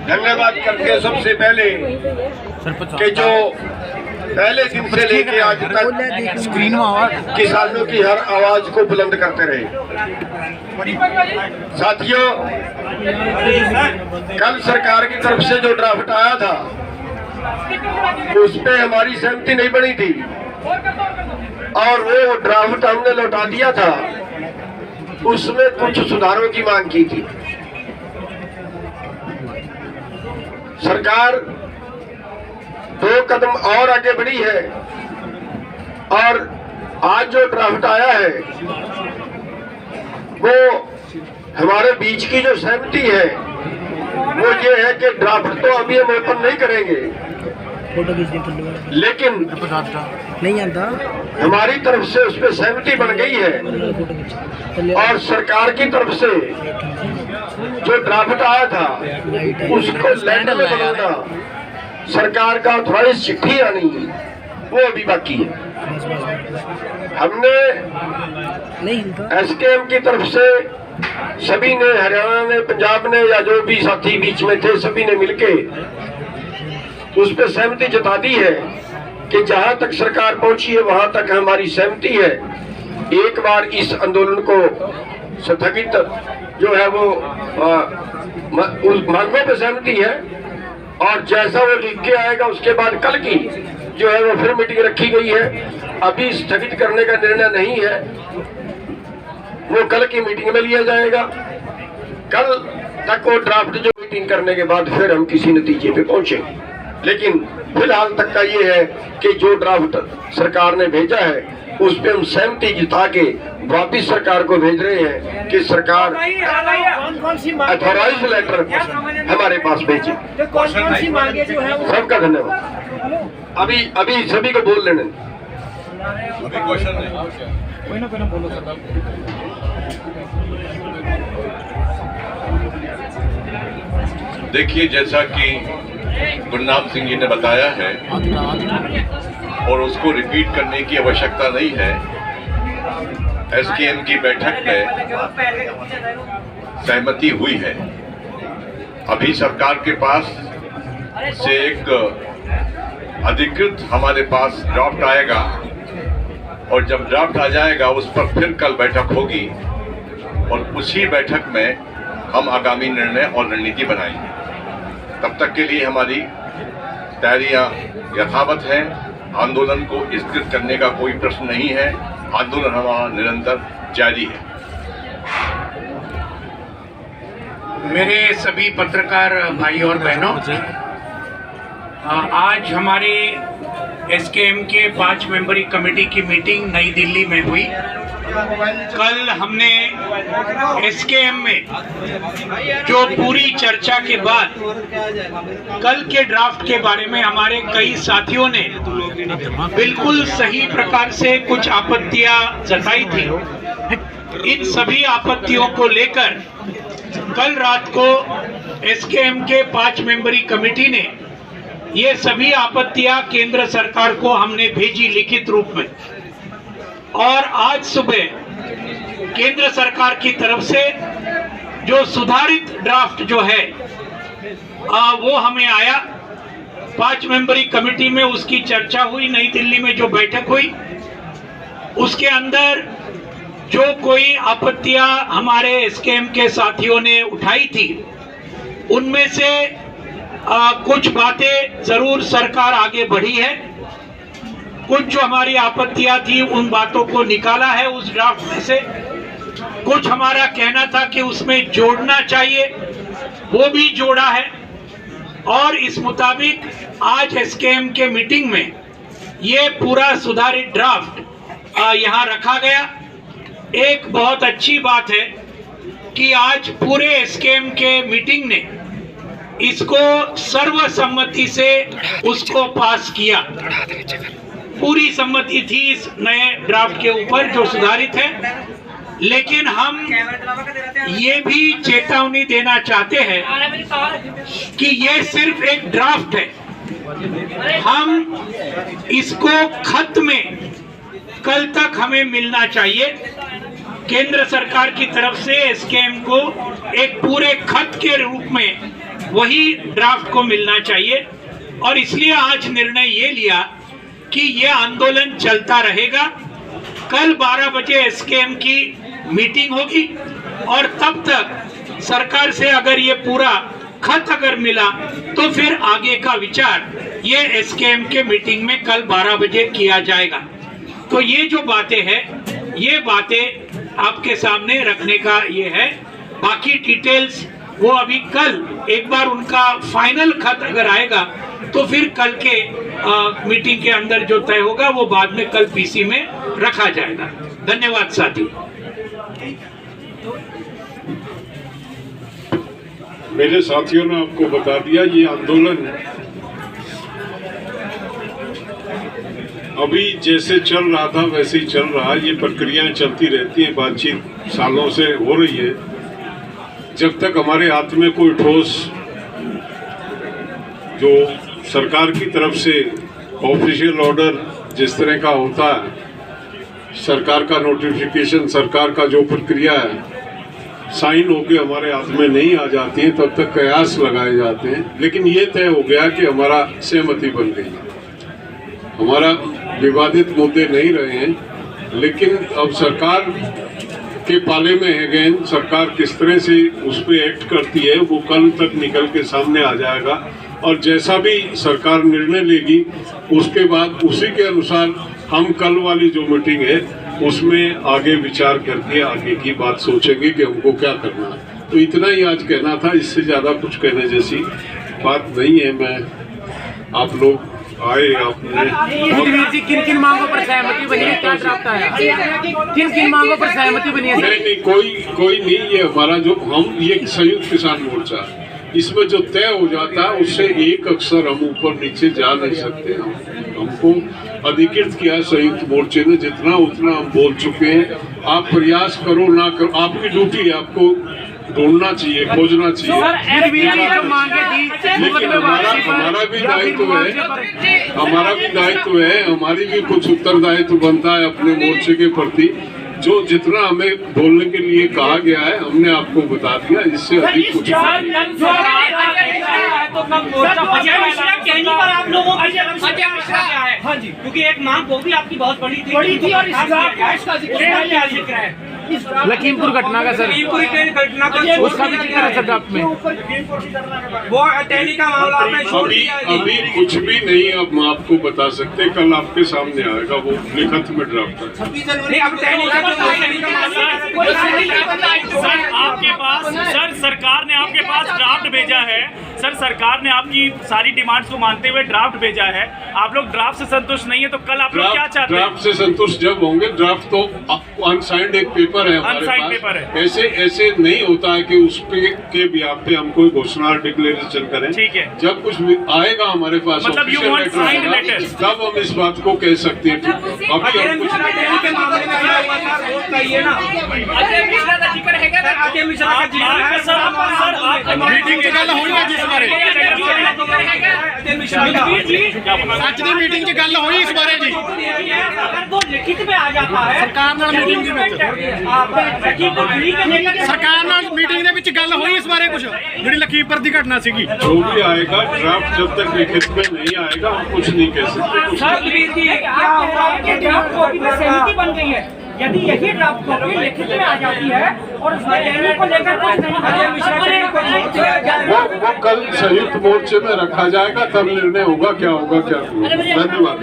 धन्यवाद करके सबसे पहले कि जो पहले दिन से लेके आज तक किसानों की हर आवाज को बुलंद करते रहे। साथियों, कल सरकार की तरफ से जो ड्राफ्ट आया था उस पे हमारी सहमति नहीं बनी थी और वो ड्राफ्ट हमने लौटा दिया था। उसमें कुछ सुधारों की मांग की थी। सरकार 2 कदम और आगे बढ़ी है और आज जो ड्राफ्ट आया है वो हमारे बीच की जो सहमति है वो ये है कि ड्राफ्ट तो अभी हम ओपन नहीं करेंगे, लेकिन नहीं आता हमारी तरफ से उस पर सहमति बन गई है और सरकार की तरफ से जो ड्राफ्ट आया था उसको लेटर में बनाना, सरकार का ऑथराइज चिट्ठी आनी, वो अभी बाकी है। हमने एसकेएम की तरफ से सभी ने, हरियाणा ने, पंजाब ने या जो भी साथी बीच में थे, सभी ने मिलके उस पर सहमति जता दी है कि जहां तक सरकार पहुंची है वहां तक हमारी सहमति है। एक बार इस आंदोलन को स्थगित जो है वो उस मांगों पर सहमति है और जैसा वो लिख के आएगा उसके बाद कल की जो है वो फिर मीटिंग रखी गई है। अभी स्थगित करने का निर्णय नहीं है, वो कल की मीटिंग में लिया जाएगा। कल तक वो ड्राफ्ट जो मीटिंग करने के बाद फिर हम किसी नतीजे पे पहुंचेंगे, लेकिन फिलहाल तक का ये है कि जो ड्राफ्ट सरकार ने भेजा है उस पे हम सहमति जता के वापिस सरकार को भेज रहे हैं कि सरकार अथॉराइज लेटर हमारे पास भेजे। सबका धन्यवाद। अभी सभी को बोल लेने। देखिए, जैसा कि गुरनाम सिंह जी ने बताया है और उसको रिपीट करने की आवश्यकता नहीं है, एसकेएम की बैठक में सहमति हुई है। अभी सरकार के पास से एक अधिकृत हमारे पास ड्राफ्ट आएगा और जब ड्राफ्ट आ जाएगा उस पर फिर कल बैठक होगी और उसी बैठक में हम आगामी निर्णय और रणनीति बनाएंगे। तब तक के लिए हमारी तैयारियां यथावत हैं। आंदोलन को स्थिर करने का कोई प्रश्न नहीं है। आंदोलन हमारा निरंतर जारी है। मेरे सभी पत्रकार भाई और बहनों, आज हमारे एसकेएम के 5 मेंबरी कमेटी की मीटिंग नई दिल्ली में हुई। कल हमने एसकेएम में जो पूरी चर्चा के बाद कल के ड्राफ्ट के बारे में हमारे कई साथियों ने बिल्कुल सही प्रकार से कुछ आपत्तियां जताई थी। इन सभी आपत्तियों को लेकर कल रात को एसकेएम के 5 मेंबरी कमेटी ने ये सभी आपत्तियां केंद्र सरकार को हमने भेजी लिखित रूप में और आज सुबह केंद्र सरकार की तरफ से जो सुधारित ड्राफ्ट जो है वो हमें आया। 5 मेंबरी कमेटी में उसकी चर्चा हुई। नई दिल्ली में जो बैठक हुई उसके अंदर जो कोई आपत्तियां हमारे एसकेएम के साथियों ने उठाई थी उनमें से कुछ बातें जरूर सरकार आगे बढ़ी है। कुछ जो हमारी आपत्तियां थी उन बातों को निकाला है उस ड्राफ्ट में से। कुछ हमारा कहना था कि उसमें जोड़ना चाहिए, वो भी जोड़ा है और इस मुताबिक आज एसकेएम के मीटिंग में ये पूरा सुधारित ड्राफ्ट यहाँ रखा गया। एक बहुत अच्छी बात है कि आज पूरे एसकेएम के मीटिंग ने इसको सर्वसम्मति से उसको पास किया। पूरी सम्मति थी इस नए ड्राफ्ट के ऊपर जो सुधारित है, लेकिन हम ये भी चेतावनी देना चाहते हैं कि ये सिर्फ एक ड्राफ्ट है। हम इसको खत में कल तक हमें मिलना चाहिए। केंद्र सरकार की तरफ से एसकेएम को एक पूरे खत के रूप में वही ड्राफ्ट को मिलना चाहिए। और इसलिए आज निर्णय ये लिया कि ये आंदोलन चलता रहेगा। कल 12 बजे एसकेएम की मीटिंग होगी और तब तक सरकार से अगर ये पूरा खत अगर मिला तो फिर आगे का विचार ये एसकेएम के मीटिंग में कल 12 बजे किया जाएगा। तो ये जो बातें हैं, ये बातें आपके सामने रखने का ये है। बाकी डिटेल्स वो अभी कल एक बार उनका फाइनल खत अगर आएगा तो फिर कल के मीटिंग के अंदर जो तय होगा वो बाद में कल पीसी में रखा जाएगा। धन्यवाद साथी। मेरे साथियों ने आपको बता दिया, ये आंदोलन अभी जैसे चल रहा था वैसे ही चल रहा है। ये प्रक्रियाएं चलती रहती हैं, बातचीत सालों से हो रही है। जब तक हमारे हाथ में कोई ठोस जो सरकार की तरफ से ऑफिशियल ऑर्डर जिस तरह का होता है, सरकार का नोटिफिकेशन, सरकार का जो प्रक्रिया है साइन होके हमारे हाथ में नहीं आ जाती है, तब तक कयास लगाए जाते हैं। लेकिन ये तय हो गया कि हमारा सहमति बन गई है, हमारा विवादित मुद्दे नहीं रहे हैं। लेकिन अब सरकार के पाले में है गेंद, सरकार किस तरह से उस पर एक्ट करती है वो कल तक निकल के सामने आ जाएगा। और जैसा भी सरकार निर्णय लेगी उसके बाद उसी के अनुसार हम कल वाली जो मीटिंग है उसमें आगे विचार करके आगे की बात सोचेंगे कि हमको क्या करना है। तो इतना ही आज कहना था, इससे ज़्यादा कुछ कहने जैसी बात नहीं है। मैं आप लोग आए, आपने किन किन मांगों पर सहमति बनी है, क्या ड्राफ्ट आया, किन किन मांगों पर सहमति बनी है? नहीं, कोई नहीं। ये हमारा जो ये संयुक्त किसान मोर्चा है, इसमें जो तय हो जाता है उससे एक अक्षर हम ऊपर नीचे जा नहीं सकते। हमको अधिकृत किया संयुक्त मोर्चे ने, जितना उतना हम बोल चुके हैं। आप प्रयास करो ना करो, आपकी ड्यूटी है, आपको ढूंढना चाहिए, खोजना चाहिए। लेकिन हमारा भी दायित्व है, हमारी भी कुछ उत्तरदायित्व बनता है अपने मोर्चे के प्रति। जो जितना हमें बोलने के लिए कहा गया है हमने आपको बता दिया, इससे अधिक कुछ हाँ जी, क्योंकि एक मांग वो भी आपकी बहुत बड़ी थी और इसका लखीमपुर घटना का सर, घटना का उसका भी जिक्र है सर ड्राफ्ट में। वो अटैनी का मामला अभी कुछ भी नहीं अब आपको बता सकते, कल आपके सामने आएगा वो लिखित में ड्राफ्ट सर आपके पास, सर सरकार ने आपके पास ड्राफ्ट भेजा है। सर सरकार ने आपकी सारी डिमांड्स को मानते हुए ड्राफ्ट भेजा है। आप लोग ड्राफ्ट से संतुष्ट नहीं है तो कल आप लोग क्या चाहते हैं? ड्राफ्ट से संतुष्ट जब होंगे, ड्राफ्ट तो अनसाइंड एक पेपर है हमारे पास, पेपर है। ऐसे नहीं होता है कि उस पे के बिहाफ पे हम कोई घोषणा डिक्लेरेशन करें। ठीक है, जब कुछ आएगा हमारे पास मतलब यू वांट साइंड लेटर, तब हम इस बात को कह सकते हैं। अभी हम कुछ मीटिंग की गल होई है जिस बारे ਅੱਜ ਦੀ ਮੀਟਿੰਗ 'ਚ ਗੱਲ ਹੋਈ ਇਸ ਬਾਰੇ ਜੀ। अगर वो लिखित में आ जाता है ਸਰਕਾਰ ਨਾਲ ਮੀਟਿੰਗ ਦੇ ਵਿੱਚ ਸਰਕਾਰ ਨਾਲ ਮੀਟਿੰਗ ਦੇ ਵਿੱਚ ਗੱਲ ਹੋਈ ਇਸ ਬਾਰੇ ਕੁਝ, ਜਿਹੜੀ ਲਖੀਮਪੁਰ ਦੀ ਘਟਨਾ ਸੀਗੀ। जो भी आएगा ड्राफ्ट जब तक लिखित में नहीं आएगा हम कुछ नहीं कह सकते। क्या हुआ कि ड्राफ्ट कॉपी में सहमति बन गई है? यदि यही ड्राफ्ट कॉपी लिखित में आ जाती है और उसमें देने को लेकर कुछ नहीं, वो कल संयुक्त मोर्चे में रखा जाएगा, तब निर्णय होगा क्या होगा क्या। धन्यवाद।